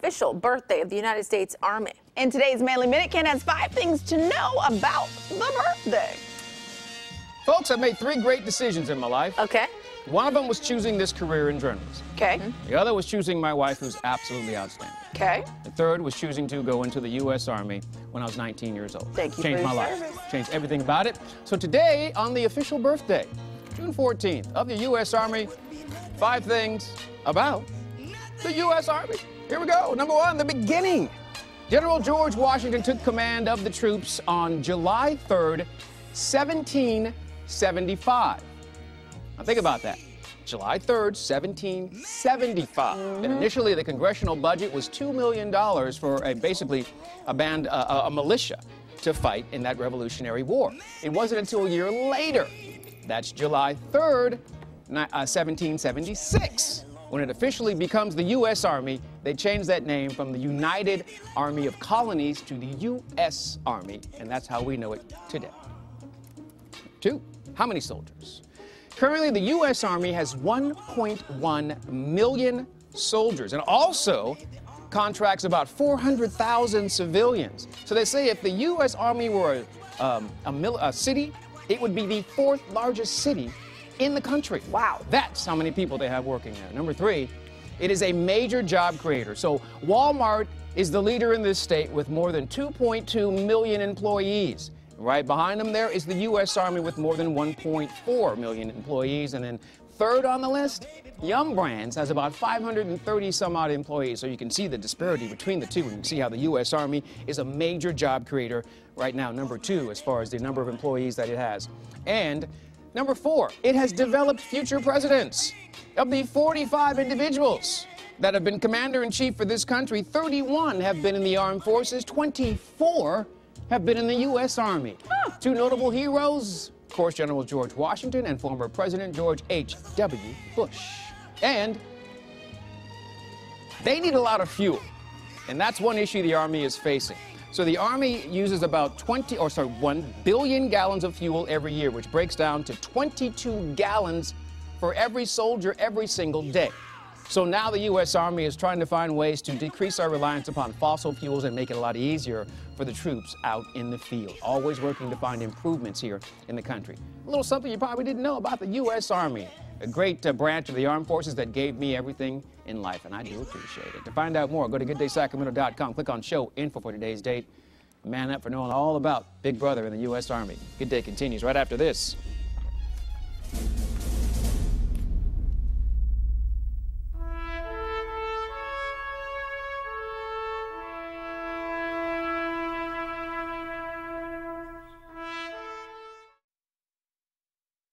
official birthday of the United States Army. In today's Manly Minute, Ken has 5 things to know about the birthday. Folks, I've made 3 great decisions in my life. Okay. One of them was choosing this career in journalism. Okay. The other was choosing my wife, who's absolutely outstanding. Okay. The third was choosing to go into the U.S. Army when I was 19 years old. Thank you Changed for my your life. service. Changed everything about it. So today, on the official birthday, June 14th, of the U.S. Army, 5 things about the U.S. Army. Here we go. Number 1, the beginning. General George Washington took command of the troops on July 3rd, 1775. Now think about that. July 3rd, 1775. And initially, the congressional budget was $2 million for basically a militia to fight in that Revolutionary War. It wasn't until a year later, that's July 3rd, 1776, when it officially becomes the U.S. Army. They changed that name from the United Army of Colonies to the U.S. Army, and that's how we know it today. 2, how many soldiers? Currently, the U.S. Army has 1.1 million soldiers and also contracts about 400,000 civilians. So they say if the U.S. Army were a city, it would be the 4th largest city in the country. Wow. That's how many people they have working there. Number 3, it is a major job creator. So Walmart is the leader in this state with more than 2.2 million employees. Right behind them there is the U.S. Army with more than 1.4 million employees. And then third on the list, Yum Brands has about 530 some odd employees. So you can see the disparity between the two. And you can see how the U.S. Army is a major job creator right now, number 2 as far as the number of employees that it has. And number 4, it has developed future presidents. Of the 45 individuals that have been commander-in-chief for this country, 31 have been in the armed forces, 24 have been in the U.S. Army. 2 notable heroes, of course, General George Washington and former President George H.W. Bush. And they need a lot of fuel, and that's one issue the Army is facing. So the Army uses about 1 billion gallons of fuel every year, which breaks down to 22 gallons for every soldier every single day. So now the U.S. Army is trying to find ways to decrease our reliance upon fossil fuels and make it a lot easier for the troops out in the field. Always working to find improvements here in the country. A little something you probably didn't know about the U.S. Army, a great branch of the armed forces that gave me everything in life, and I do appreciate it. To find out more, go to GoodDaySacramento.com, click on Show Info for today's date. Man up for knowing all about Big Brother in the U.S. Army. Good Day continues right after this.